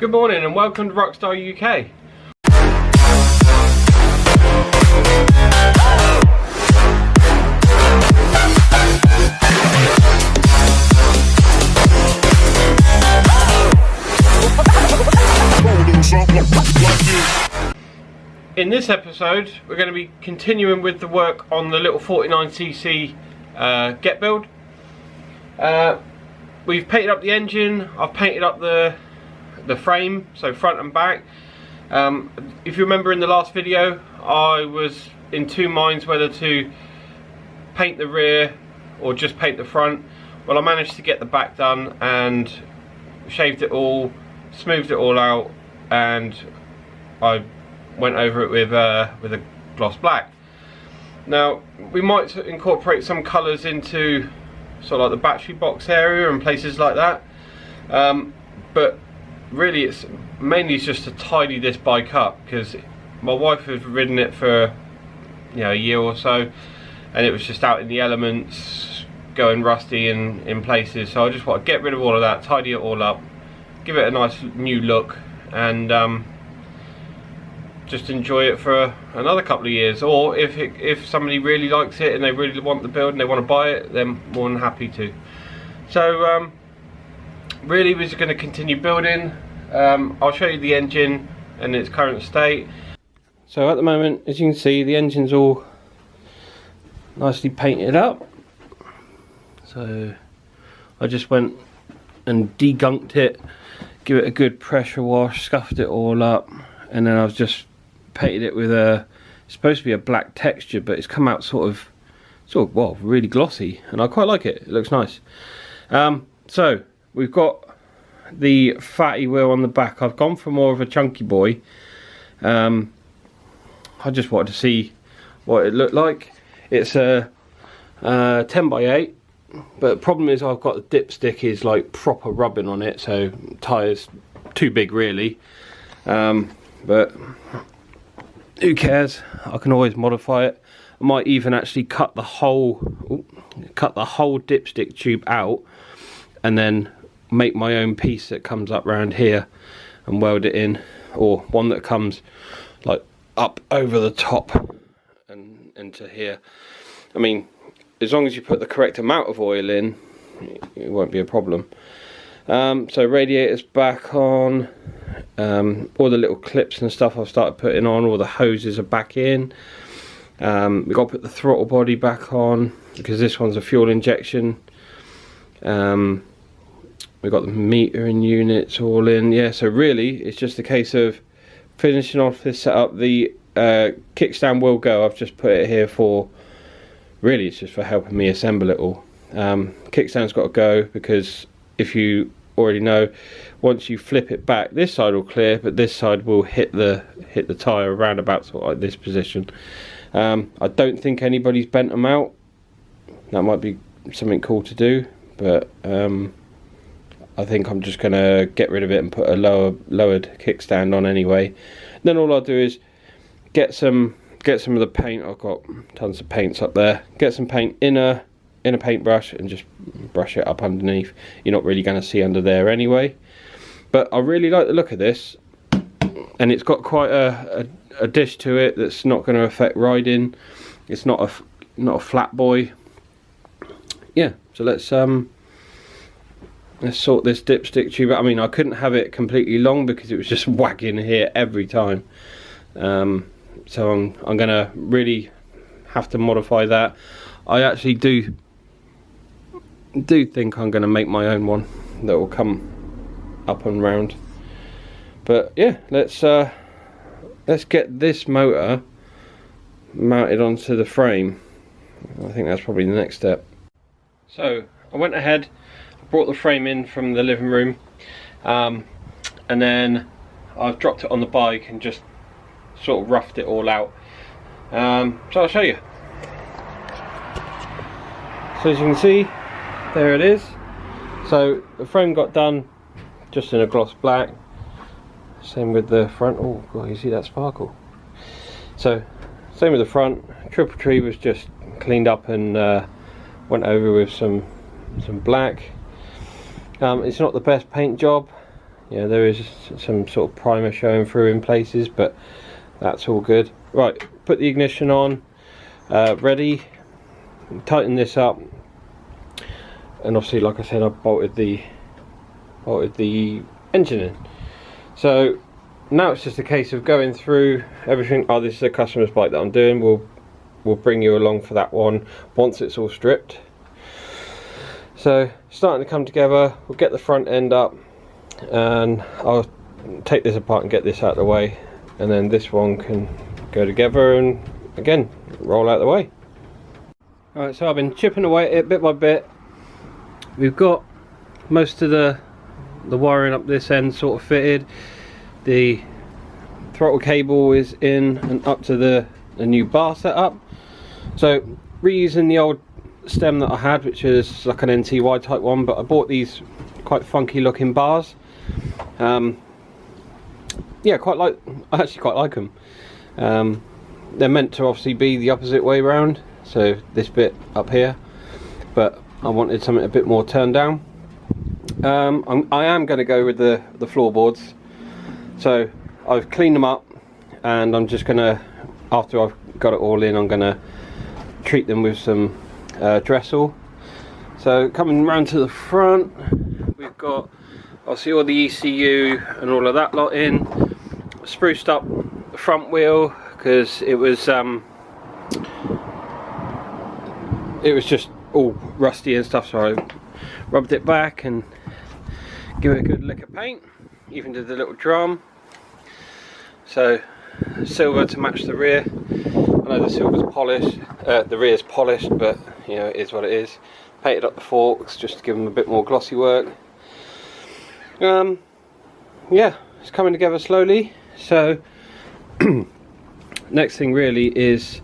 Good morning and welcome to Rockstar UK. In this episode we're going to be continuing with the work on the little 49cc get build. We've painted up the engine, I've painted up the frame, so front and back. If you remember in the last video, I was in two minds whether to paint the rear or just paint the front. Well, I managed to get the back done and shaved it all, smoothed it all out, and I went over it with a gloss black. Now we might incorporate some colours into sort of like the battery box area and places like that, but really it's mainly just to tidy this bike up, because my wife has ridden it for a year or so and it was just out in the elements, going rusty in places. So I just want to get rid of all of that, tidy it all up, give it a nice new look, and just enjoy it for another couple of years. Or if somebody really likes it and they really want the build and they want to buy it, then more than happy to. So really we're just going to continue building. I'll show you the engine and its current state. So at the moment, as you can see, the engine's all nicely painted up. So I just went and degunked it, give it a good pressure wash, scuffed it all up, and then I've just painted it with it's supposed to be a black texture, but it's come out sort of well, really glossy, and I quite like it. It looks nice. So we've got the fatty wheel on the back. I've gone for more of a chunky boy. I just wanted to see what it looked like. It's a 10x8, but the problem is I've got the dipstick is like proper rubbing on it, so tyres too big really. But who cares? I can always modify it. I might even actually cut the whole dipstick tube out and then make my own piece that comes up around here and weld it in, or one that comes like up over the top and into here. I mean, as long as you put the correct amount of oil in, it won't be a problem. So radiator's back on, all the little clips and stuff I've started putting on, all the hoses are back in. We've got to put the throttle body back on because this one's a fuel injection. We've got the meter and units all in. Yeah, so really it's just a case of finishing off this setup. The kickstand will go. I've just put it here for, really it's just for helping me assemble it all. Kickstand's got to go because, if you already know, once you flip it back, this side will clear, but this side will hit the tyre around about sort of like this position. I don't think anybody's bent them out. That might be something cool to do, but I think I'm just gonna get rid of it and put a lowered kickstand on anyway. Then all I'll do is get some of the paint. I've got tons of paints up there. Get some paint in a paintbrush and just brush it up underneath. You're not really going to see under there anyway. But I really like the look of this, and it's got quite a dish to it that's not going to affect riding. It's not a flat boy. Yeah, so let's sort this dipstick tube out. I mean, I couldn't have it completely long because it was just wagging here every time. So I'm gonna really have to modify that. I actually do think I'm gonna make my own one that will come up and round. But yeah, let's get this motor mounted onto the frame. I think that's probably the next step. So I went ahead, brought the frame in from the living room, and then I've dropped it on the bike and just sort of roughed it all out. So I'll show you. So as you can see, there it is. So the frame got done just in a gloss black. Same with the front. Oh god, you see that sparkle. So same with the front. Triple tree was just cleaned up and went over with some black. It's not the best paint job. Yeah, there is some sort of primer showing through in places, but that's all good. Right, put the ignition on, ready, tighten this up, and obviously, like I said, I've bolted the engine in. So now it's just a case of going through everything. Oh, this is a customer's bike that I'm doing. We'll bring you along for that one once it's all stripped. So starting to come together. We'll get the front end up, and I'll take this apart and get this out of the way, and then this one can go together and again roll out of the way. Alright, so I've been chipping away at it bit by bit. We've got most of the wiring up this end sort of fitted. The throttle cable is in and up to the new bar setup. So reusing the old stem that I had, which is like an NTY type one, but I bought these quite funky looking bars. Yeah, I actually quite like them. They're meant to obviously be the opposite way round, so this bit up here, but I wanted something a bit more turned down. I am going to go with the floorboards, so I've cleaned them up, and I'm just going to, after I've got it all in, I'm going to treat them with some Dressel. So coming round to the front, we've got obviously all the ECU and all of that lot in. Spruced up the front wheel because it was just all rusty and stuff, so I rubbed it back and give it a good lick of paint. Even did the little drum. So silver to match the rear. I know the silver's polished, the rear's polished, but you know, it is what it is. Painted up the forks just to give them a bit more glossy work. Yeah, it's coming together slowly. So next thing really is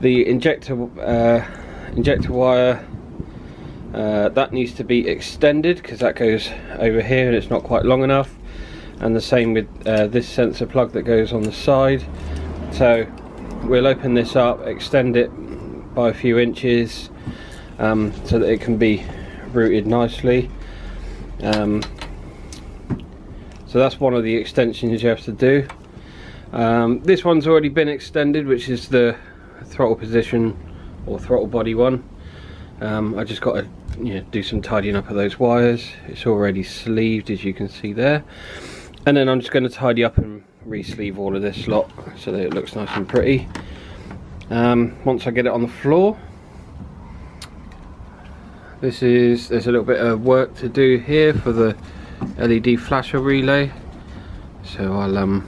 the injector wire. That needs to be extended because that goes over here and it's not quite long enough, and the same with this sensor plug that goes on the side. So we'll open this up, extend it by a few inches so that it can be routed nicely. So that's one of the extensions you have to do. This one's already been extended, which is the throttle position or throttle body one. I just got to do some tidying up of those wires. It's already sleeved, as you can see there, and then I'm just going to tidy up and re-sleeve all of this lot so that it looks nice and pretty. Once I get it on the floor, there's a little bit of work to do here for the LED flasher relay, so I'll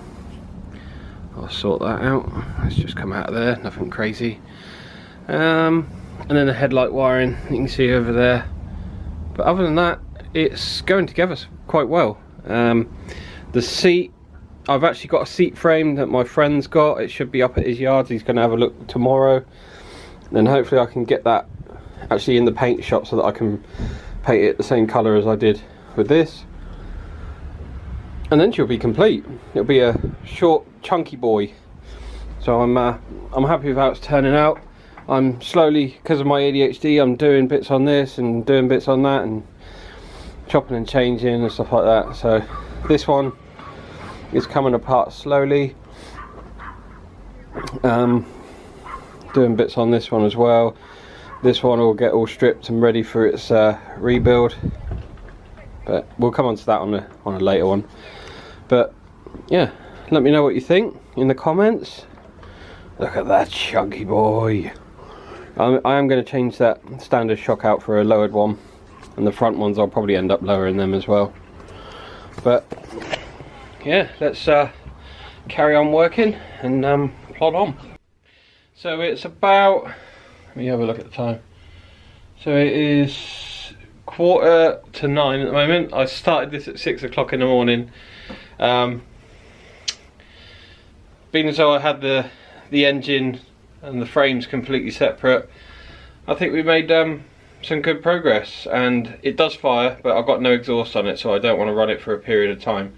sort that out. Let's just come out of there, nothing crazy. And then the headlight wiring you can see over there, but other than that it's going together quite well. The seat, I've actually got a seat frame that my friend's got. It should be up at his yard. He's going to have a look tomorrow, and hopefully I can get that actually in the paint shop so that I can paint it the same colour as I did with this, and then she'll be complete. It'll be a short chunky boy. So I'm happy with how it's turning out. I'm slowly, because of my ADHD, I'm doing bits on this and doing bits on that and chopping and changing and stuff like that. So this one is coming apart slowly. Doing bits on this one as well. This one will get all stripped and ready for its rebuild, but we'll come on to that on a later one. But yeah, let me know what you think in the comments. Look at that chunky boy. I am going to change that standard shock out for a lowered one, and the front ones I'll probably end up lowering them as well. But yeah, let's carry on working and plod on. So it's about, let me have a look at the time. So it is 8:45 at the moment. I started this at 6 o'clock in the morning. Being as though I had the engine and the frames completely separate, I think we made some good progress, and it does fire, but I've got no exhaust on it, so I don't want to run it for a period of time.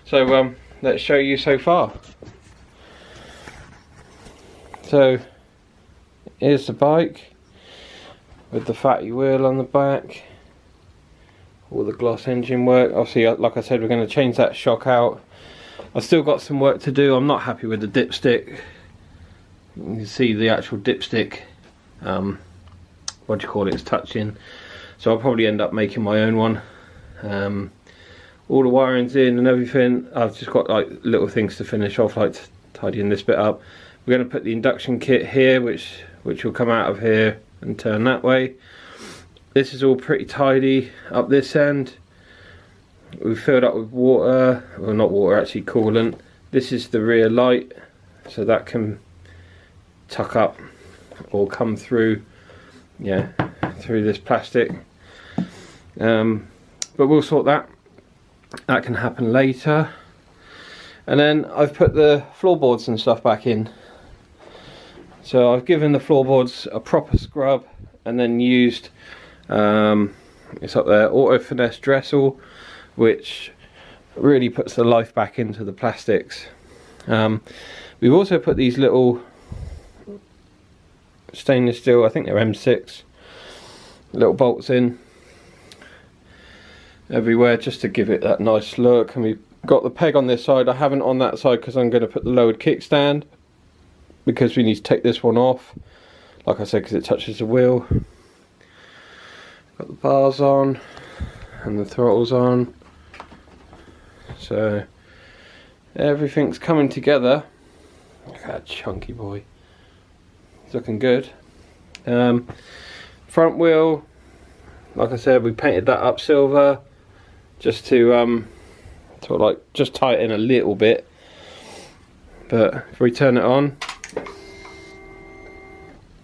So let's show you so far. So here's the bike with the fatty wheel on the back, all the gloss engine work. Obviously, like I said, we're going to change that shock out. I've still got some work to do. I'm not happy with the dipstick. You can see the actual dipstick, what do you call it, it's touching. So I'll probably end up making my own one. All the wiring's in and everything. I've just got like little things to finish off, like tidying this bit up. We're going to put the induction kit here, which will come out of here and turn that way. This is all pretty tidy up this end. We've filled up with water, well not water, actually coolant. This is the rear light, so that can tuck up or come through, yeah, through this plastic. But we'll sort that. That can happen later. And then I've put the floorboards and stuff back in. So I've given the floorboards a proper scrub and then used, it's up there, Auto Finesse Dressel, which really puts the life back into the plastics. We've also put these little stainless steel, I think they're M6, little bolts in everywhere just to give it that nice look. And we've got the peg on this side. I haven't on that side because I'm going to put the lowered kickstand, because we need to take this one off, like I said, because it touches the wheel. Got the bars on and the throttles on, so everything's coming together. Look at that chunky boy, it's looking good. Front wheel, like I said, we painted that up silver just to sort of like just tie it in a little bit. But if we turn it on, you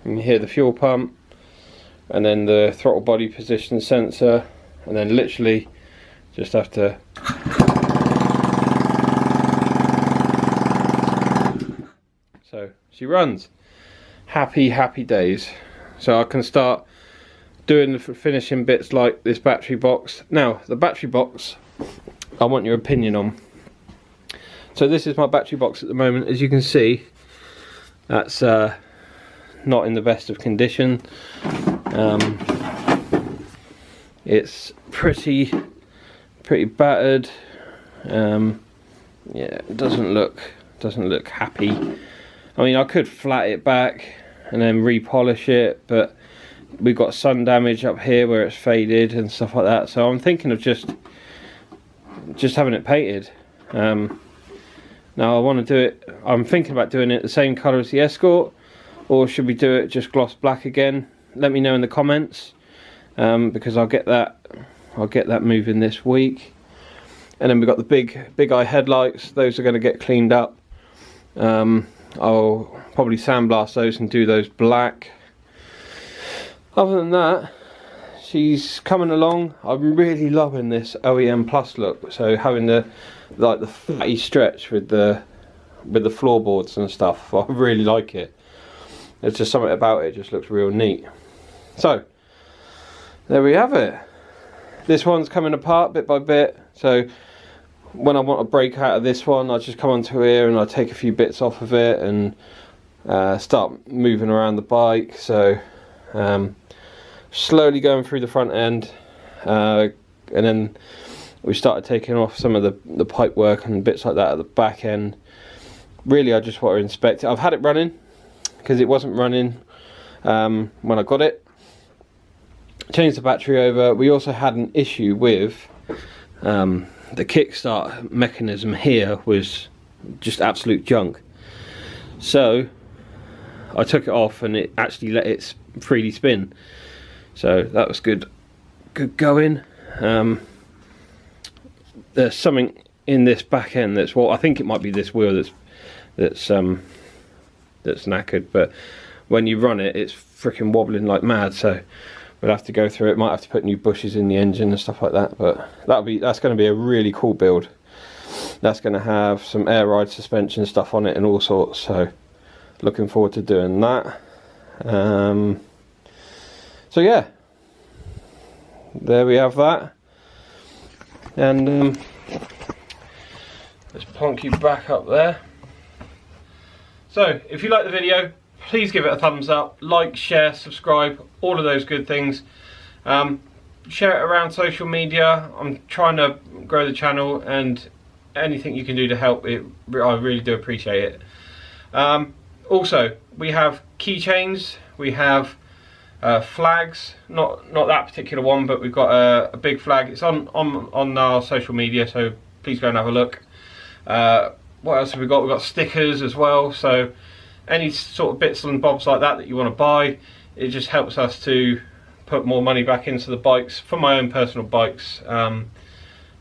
can hear the fuel pump and then the throttle body position sensor, and then literally just have to so she runs. Happy days. So I can start doing the finishing bits like this battery box. Now the battery box I want your opinion on. So this is my battery box at the moment. As you can see, that's not in the best of condition. It's pretty battered. Yeah, it doesn't look happy. I mean, I could flat it back and then repolish it, but we've got sun damage up here where it's faded and stuff like that. So I'm thinking of just having it painted. Now I want to do it, I'm thinking about doing it the same colour as the Escort, or should we do it just gloss black again? Let me know in the comments, because I'll get that moving this week. And then we've got the big eye headlights. Those are going to get cleaned up. I'll probably sandblast those and do those black. Other than that, she's coming along. I'm really loving this OEM Plus look. So having the fatty stretch with the floorboards and stuff, I really like it. There's just something about it, just looks real neat. So there we have it. This one's coming apart bit by bit. So when I want to break out of this one, I just come onto here and I take a few bits off of it and start moving around the bike. So slowly going through the front end, and then we started taking off some of the pipe work and bits like that at the back end. Really, I just want to inspect it. I've had it running because it wasn't running when I got it. Changed the battery over. We also had an issue with the kickstart mechanism here was just absolute junk. So I took it off and it actually let it freely spin. So that was good going. There's something in this back end that's, well, I think it might be this wheel that's knackered, but when you run it, it's freaking wobbling like mad. So we'll have to go through it. Might have to put new bushes in the engine and stuff like that. But that's going to be a really cool build. That's going to have some air ride suspension stuff on it and all sorts. So looking forward to doing that. So yeah, there we have that. And let's plonk you back up there. So if you like the video, please give it a thumbs up, like, share, subscribe, all of those good things. share it around social media. I'm trying to grow the channel, and anything you can do to help it, I really do appreciate it. Also, we have keychains, we have flags, not that particular one, but we've got a big flag. It's on our social media, so please go and have a look. What else have we got? We've got stickers as well, so any sort of bits and bobs like that you want to buy, it just helps us to put more money back into the bikes for my own personal bikes,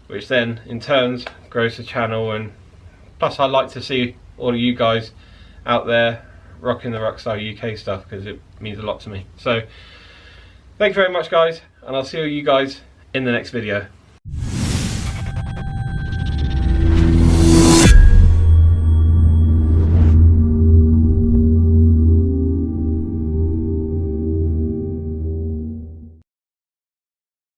which then in turn grows the channel. And plus I like to see all of you guys out there rocking the Rockstar UK stuff, because it means a lot to me. So thank you very much guys, and I'll see you guys in the next video.